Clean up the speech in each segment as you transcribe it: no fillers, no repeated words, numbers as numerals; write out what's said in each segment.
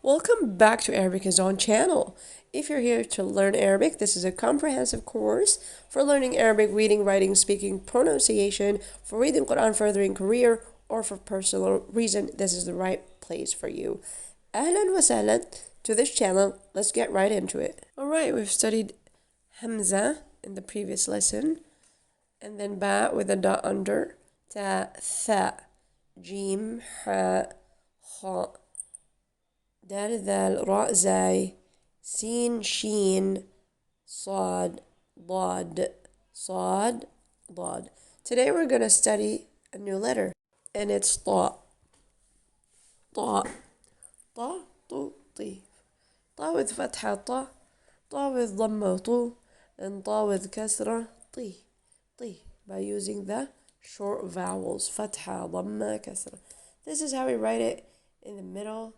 Welcome back to Arabic is On channel. If you're here to learn Arabic, this is a comprehensive course for learning Arabic, reading, writing, speaking, pronunciation, for reading Quran, furthering career, or for personal reason. This is the right place for you. Ahlan wa sahlan to this channel. Let's get right into it. Alright, we've studied Hamza in the previous lesson, and then Ba with a dot under, Ta, Tha, Jim, Ha, Kha, دال ذال راء زاي سين شين صاد ضاد صاد ضاد. Today we're going to study a new letter, and it's طاء. طاء طاء طو طي. طاء with فتحة طاء, طاء with ضمة طو, and طاء with كسرة طي. طي, by using the short vowels فتحة ضمة كسرة. This is how we write it. In the middle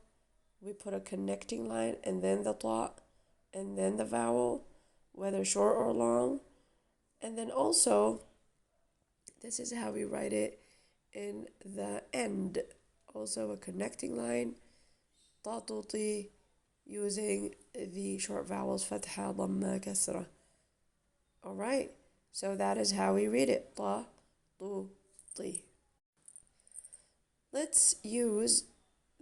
we put a connecting line, and then the ta, and then the vowel, whether short or long. And then also, this is how we write it in the end. Also a connecting line, ta, tu, ti, using the short vowels, fatha, dhamma, kasra. Alright, so that is how we read it, ta, tu, ti. Let's use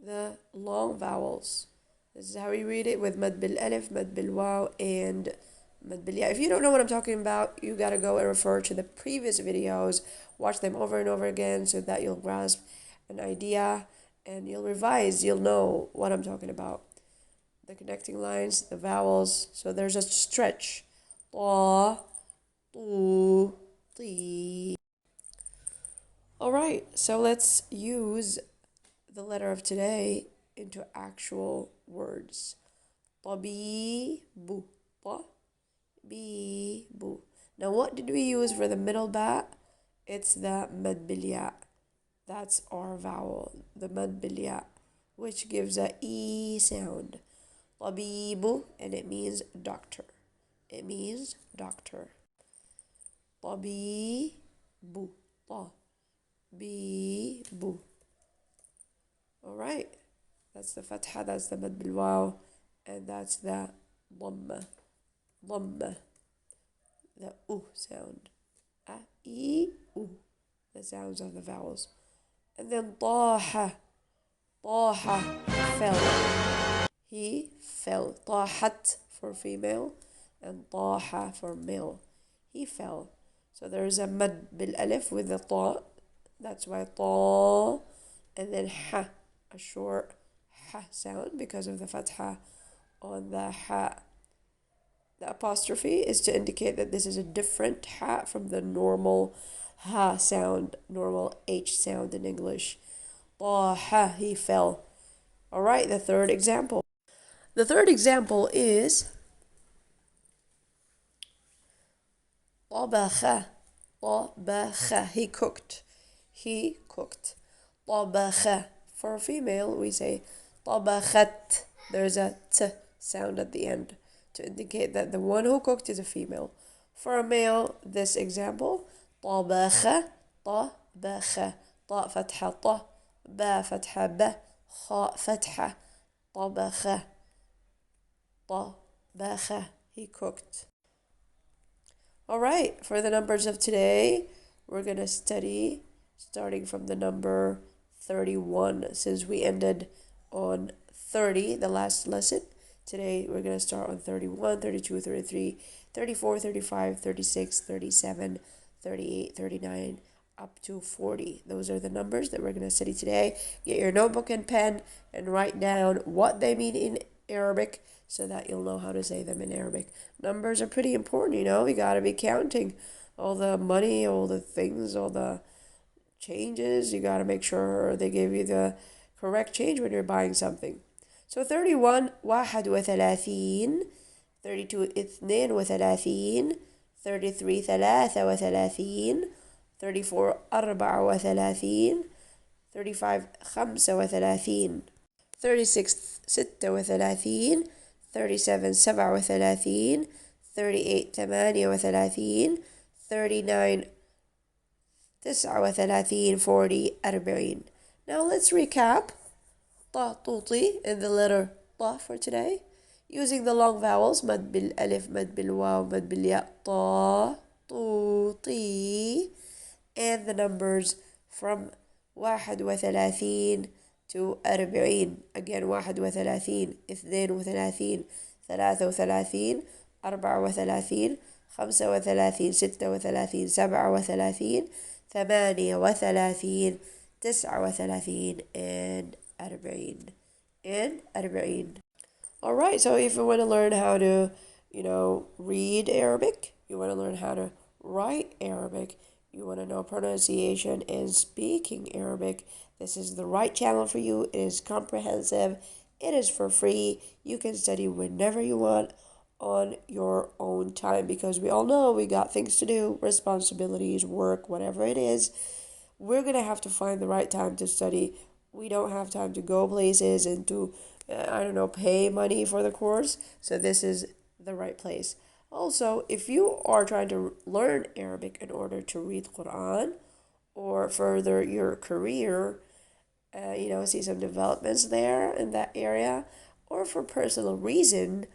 the long vowels. This is how we read it with mad bil alif, mad bil waw, and mad bil ya. If you don't know what I'm talking about, you gotta go and refer to the previous videos, watch them over and over again so that you'll grasp an idea and you'll revise, you'll know what I'm talking about. The connecting lines, the vowels, so there's a stretch. Ta, tu, ti. Alright, so let's use the letter of today into actual words. طبيب. طبيب. Now what did we use for the middle ba? It's the mad bil ya. That's our vowel, the mad bil ya, which gives a e sound. طبيب, and it means doctor. It means doctor. طبيب. طبيب. Alright, that's the fatha, that's the mad bil waw, and that's the dhamma. Dhamma, the u sound. A, e, u, the sounds of the vowels. And then طاح. طاح, fell. He fell. طاحت for female, and طاح for male. He fell. So there's a mad bil alif with the ta. That's why ta, and then ha, a short ha sound because of the fatha on the ha. The apostrophe is to indicate that this is a different ha from the normal ha sound, normal H sound in English. طاح, he fell. Alright, the third example. The third example is طبخ. طبخ, he cooked. He cooked. طبخ. For a female, we say طبخت. There's a t sound at the end to indicate that the one who cooked is a female. For a male, this example, طبخ. طبخ. طاء فتحة ط, با فتحة ب, خاء فتحة. طبخ. طبخ, he cooked. Alright, for the numbers of today, we're going to study starting from the number 31, since we ended on 30 the last lesson. Today we're going to start on 31, 32, 33, 34, 35, 36, 37, 38, 39, up to 40. Those are the numbers that we're going to study today. Get your notebook and pen and write down what they mean in Arabic so that you'll know how to say them in Arabic. Numbers are pretty important, you know. You got to be counting all the money, all the things, all the changes. You got to make sure they give you the correct change when you're buying something. So 31 واحد وثلاثين, 32 اثنين وثلاثين, 33 ثلاثة وثلاثين, 34 أربعة وثلاثين, 35 خمسة وثلاثين, 36 ستة وثلاثين, 37 سبعة وثلاثين, 38 ثمانية وثلاثين, 39 39 40 40 40. Now let's recap ta, tuti, and the letter ta for today. Using the long vowels, mad bil alif, mad bil waw, mad bil ya, ta, tuti, and the numbers from 31 to 40. Again, 31, 32, 33, 34, 35, 36, 37, 38, 39, and 40. And 40. All right, so if you want to learn how to, read Arabic, you want to learn how to write Arabic, you want to know pronunciation and speaking Arabic, this is the right channel for you. It is comprehensive, it is for free. You can study whenever you want on your own time because we all know we got things to do, responsibilities, work, whatever it is. We're going to have to find the right time to study. We don't have time to go places and to, I don't know, pay money for the course. So this is the right place. Also, if you are trying to learn Arabic in order to read Quran or further your career, see some developments there in that area, or for personal reason,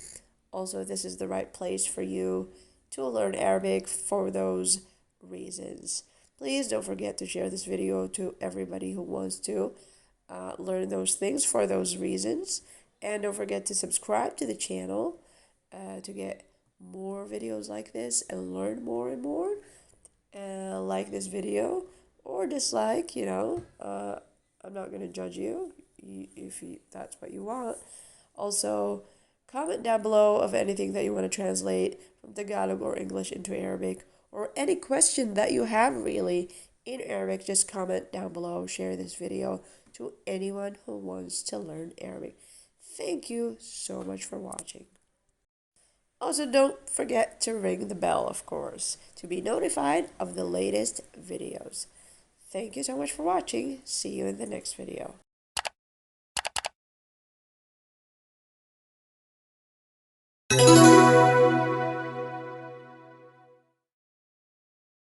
also this is the right place for you to learn Arabic for those reasons. Please don't forget to share this video to everybody who wants to learn those things for those reasons. And don't forget to subscribe to the channel to get more videos like this and learn more and more. Like this video or dislike, I'm not going to judge you if that's what you want. Also, comment down below of anything that you want to translate from Tagalog or English into Arabic, or any question that you have really in Arabic. Just comment down below. Share this video to anyone who wants to learn Arabic. Thank you so much for watching. Also, don't forget to ring the bell, of course, to be notified of the latest videos. Thank you so much for watching. See you in the next video.